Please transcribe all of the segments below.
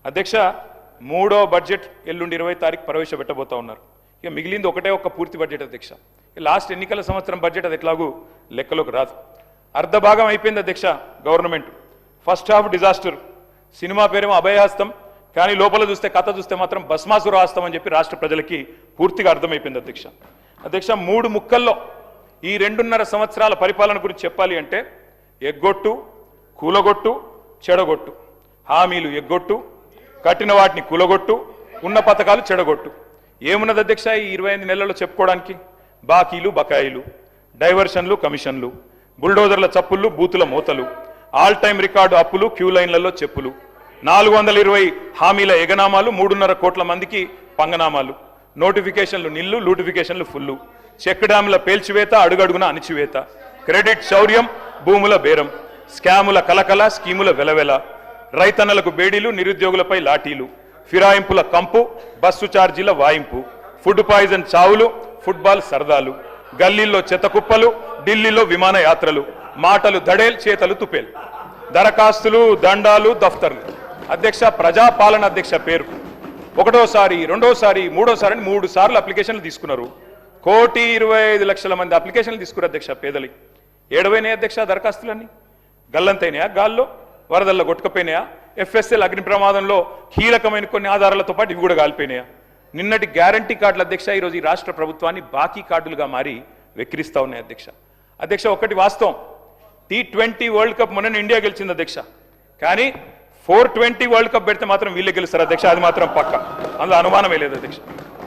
అధ్యక్ష మూడో బడ్జెట్ ఎల్లుండి 20 తారీఖు ప్రవేశపెట్టబోతా ఉన్నారు. ఇక మిగిలింది ఒకటే ఒక్క పూర్తి బడ్జెట్ అధ్యక్ష. లాస్ట్ ఎన్నికల సంవత్సరం బడ్జెట్ అది ఎట్లాగూ లెక్కలోకి రాదు. అర్ధ భాగం అయిపోయింది అధ్యక్ష. Government first half disaster, cinema పేరేమో అభయహస్తం, కానీ లోపల చూస్తే కథ చూస్తే మాత్రం భస్మాసుర హస్తం అని చెప్పి రాష్ట్ర ప్రజలకి పూర్తిగా అర్థమైపోయింది అధ్యక్ష. అధ్యక్ష మూడు ముక్కల్లో ఈ 2.5 సంవత్సరాల పరిపాలన గురించి చెప్పాలి అంటే ఎగ్గొట్టు, కూలగొట్టు, చెడగొట్టు. హామీలు ఎగ్గొట్టు, కట్టిన వాటిని కూలగొట్టు, ఉన్న పథకాలు చెడగొట్టు. ఏమున్నది అధ్యక్ష ఈ 25 నెలల్లో చెప్పుకోవడానికి? బాకీలు, బకాయిలు, డైవర్షన్లు, కమిషన్లు, బుల్డోజర్ల చప్పుళ్ళు, బూతుల మూతలు, ఆల్ టైమ్ రికార్డు అప్పులు, క్యూ లైన్లలో చెప్పులు, 420 హామీల ఎగనామాలు, 3.5 కోట్ల మందికి పంగనామాలు, నోటిఫికేషన్లు నిల్లు, లూటిఫికేషన్లు ఫుల్లు, చెక్ డ్యాముల పేల్చివేత, అడుగడుగున అణిచివేత, క్రెడిట్ శౌర్యం, భూముల బేరం, స్కాముల కలకల, స్కీముల వెలవెల, రైతన్నలకు బేడీలు, నిరుద్యోగులపై లాఠీలు, ఫిరాయింపుల కంపు, బస్సు ఛార్జీల వాయింపు, ఫుడ్ పాయిజన్ చావులు, ఫుట్బాల్ సరదాలు, గల్లీల్లో చెత్తకుప్పలు, ఢిల్లీలో విమానయాత్రలు, మాటలు దడేల్, చేతలు తుపేల్, దరఖాస్తులు, దండాలు, దఫ్తర్లు. అధ్యక్ష ప్రజాపాలన అధ్యక్ష పేరు. ఒకటోసారి, రెండోసారి, మూడోసారి అని 3 సార్లు అప్లికేషన్లు తీసుకున్నారు. 1,25,00,000 మంది అప్లికేషన్లు తీసుకున్నారు అధ్యక్ష. పేదలి ఏడవైనాయి అధ్యక్ష దరఖాస్తులన్నీ. గల్లంతైనాయా, గాల్లో వరదల్లో కొట్టుకపోయినాయా, ఎఫ్ఎస్ఎల్ అగ్ని ప్రమాదంలో కీలకమైన కొన్ని ఆధారాలతో పాటు ఇవి కూడా కాలిపోయినాయా? నిన్నటి గ్యారంటీ కార్డుల అధ్యక్ష ఈరోజు ఈ రాష్ట్ర ప్రభుత్వాన్ని బాకీ కార్డులుగా మారి వెక్కిరిస్తా ఉన్నాయి అధ్యక్ష. అధ్యక్ష ఒకటి వాస్తవం, T20 వరల్డ్ కప్ మొన్న ఇండియా గెలిచింది అధ్యక్ష. కానీ 420 వరల్డ్ కప్ పెడితే మాత్రం వీళ్ళే గెలుస్తారు అధ్యక్ష. అది మాత్రం పక్క, అందులో అనుమానమే లేదు అధ్యక్ష.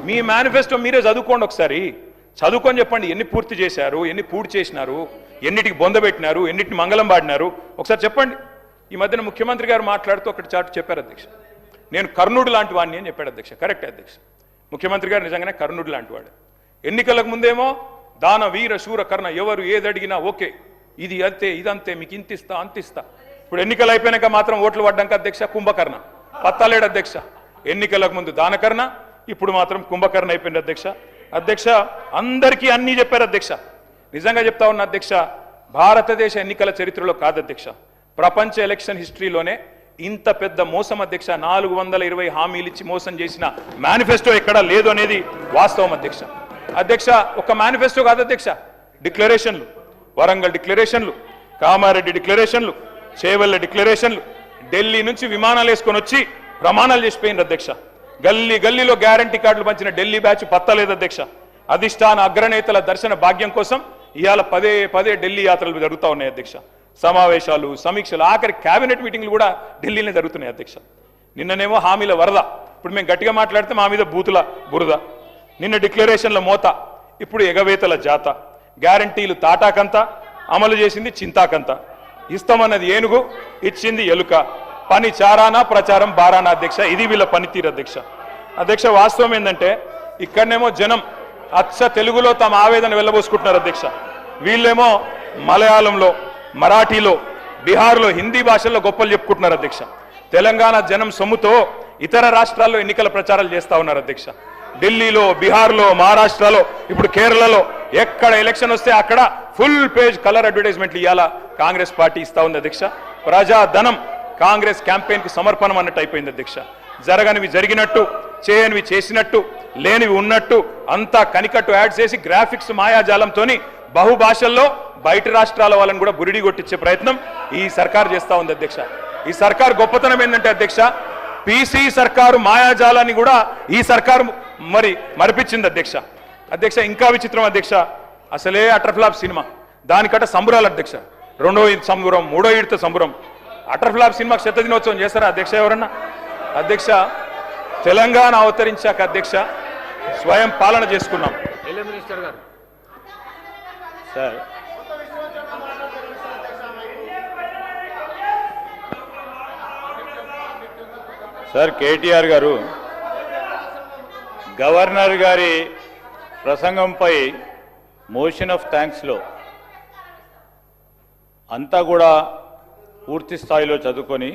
మీ మేనిఫెస్టో మీరే చదువుకోండి ఒకసారి. చదువుకొని చెప్పండి ఎన్ని పూర్తి చేశారు, ఎన్ని పూర్తి చేసినారు, ఎన్నిటికి బొందబెట్టినారు, ఎన్నిటిని మంగళం పాడినారు ఒకసారి చెప్పండి. ఈ మధ్యన ముఖ్యమంత్రి గారు మాట్లాడుతూ ఒకటి చాటు చెప్పారు అధ్యక్ష, నేను కర్ణుడు లాంటి వాడిని అని చెప్పాడు అధ్యక్ష. కరెక్టే అధ్యక్ష, ముఖ్యమంత్రి గారు నిజంగానే కర్ణుడు లాంటి వాడు. ఎన్నికలకు ముందేమో దాన వీర శూర కర్ణ, ఎవరు ఏది అడిగినా ఓకే, ఇది అంతే ఇదంతే, మీకు ఇంతిస్తా అంతిస్తా. ఇప్పుడు ఎన్నికలు అయిపోయినాక మాత్రం ఓట్లు పడ్డాక అధ్యక్ష కుంభకర్ణ పత్తాలేడు అధ్యక్ష. ఎన్నికలకు ముందు దానకర్ణ, ఇప్పుడు మాత్రం కుంభకర్ణ అయిపోయింది అధ్యక్ష. అధ్యక్ష అందరికీ అన్నీ చెప్పారు అధ్యక్ష. నిజంగా చెప్తా ఉన్న అధ్యక్ష, భారతదేశ ఎన్నికల చరిత్రలో కాదు అధ్యక్ష, ప్రపంచ ఎలక్షన్ హిస్టరీలోనే ఇంత పెద్ద మోసం అధ్యక్ష. 420 హామీలు ఇచ్చి మోసం చేసిన మేనిఫెస్టో ఎక్కడా లేదు అనేది వాస్తవం అధ్యక్ష. అధ్యక్ష ఒక మేనిఫెస్టో కాదు అధ్యక్ష, డిక్లరేషన్లు, వరంగల్ డిక్లరేషన్లు, కామారెడ్డి డిక్లరేషన్లు, చేవెళ్ళ డిక్లరేషన్లు, ఢిల్లీ నుంచి విమానాలు వేసుకొని వచ్చి ప్రమాణాలు చేసిపోయింది అధ్యక్ష. గల్లీ గల్లీలో గ్యారంటీ కార్డులు పంచిన ఢిల్లీ బ్యాచ్ పత్తలేదు అధ్యక్ష. అధిష్టాన అగ్రనేతల దర్శన భాగ్యం కోసం ఇవాళ పదే ఢిల్లీ యాత్రలు జరుగుతూ ఉన్నాయి అధ్యక్ష. సమావేశాలు, సమీక్షలు, ఆఖరి కేబినెట్ మీటింగ్లు కూడా ఢిల్లీనే జరుగుతున్నాయి అధ్యక్ష. నిన్ననేమో హామీల వరద, ఇప్పుడు మేము గట్టిగా మాట్లాడితే మా మీద బూతుల బురద. నిన్న డిక్లరేషన్ల మోత, ఇప్పుడు ఎగవేతల జాత. గ్యారంటీలు తాటాకంత, అమలు చేసింది చింతాకంత. ఇస్తామన్నది ఏనుగు, ఇచ్చింది ఎలుక. పని చారానా, ప్రచారం బారానా అధ్యక్ష. ఇది వీళ్ళ పనితీరు అధ్యక్ష. అధ్యక్ష వాస్తవం ఏంటంటే ఇక్కడనేమో జనం అచ్చ తెలుగులో తమ ఆవేదన వెళ్ళబోసుకుంటున్నారు అధ్యక్ష. వీళ్ళేమో మలయాళంలో, మరాఠీలో, బీహార్లో, హిందీ భాషల్లో గొప్పలు చెప్పుకుంటున్నారు అధ్యక్ష. తెలంగాణ జనం సొమ్ముతో ఇతర రాష్ట్రాల్లో ఎన్నికల ప్రచారాలు చేస్తా ఉన్నారు అధ్యక్ష. ఢిల్లీలో, బీహార్లో, మహారాష్ట్రలో, ఇప్పుడు కేరళలో ఎక్కడ ఎలక్షన్ వస్తే అక్కడ ఫుల్ పేజ్ కలర్ అడ్వర్టైజ్మెంట్లు ఇవాళ కాంగ్రెస్ పార్టీ ఇస్తా ఉంది అధ్యక్ష. ప్రజాధనం కాంగ్రెస్ క్యాంపెయిన్ కు సమర్పణం అన్నట్టు అయిపోయింది అధ్యక్ష. జరగనివి జరిగినట్టు, చేయనివి చేసినట్టు, లేనివి ఉన్నట్టు అంతా కనికట్టు యాడ్ చేసి గ్రాఫిక్స్ మాయాజాలంతో బహుభాషల్లో బయట రాష్ట్రాల వాళ్ళని కూడా బురిడి కొట్టించే ప్రయత్నం ఈ సర్కార్ చేస్తా ఉంది అధ్యక్ష. ఈ సర్కార్ గొప్పతనం ఏంటంటే అధ్యక్ష, పీసీ సర్కారు మాయాజాలాన్ని కూడా ఈ సర్కారు మరిపించింది అధ్యక్ష. అధ్యక్ష ఇంకా విచిత్రం అధ్యక్ష, అసలే అటర్ఫ్లాప్ సినిమా, దానికట సంబురాలు అధ్యక్ష. 2వ ఈద్ సంబురం, 3వ ఈడ్తో సంబురం. అటర్ఫ్లాప్ సినిమాకి 100వ దినోత్సవం చేస్తారా అధ్యక్ష ఎవరన్నా? అధ్యక్ష తెలంగాణ అవతరించాక అధ్యక్ష స్వయం పాలన చేసుకున్నాం. మినిస్టర్ గారు సార్ కేటీఆర్ గారు గవర్నర్ గారి ప్రసంగంపై మోషన్ ఆఫ్ థ్యాంక్స్లో అంతా కూడా పూర్తి స్థాయిలో చదువుకొని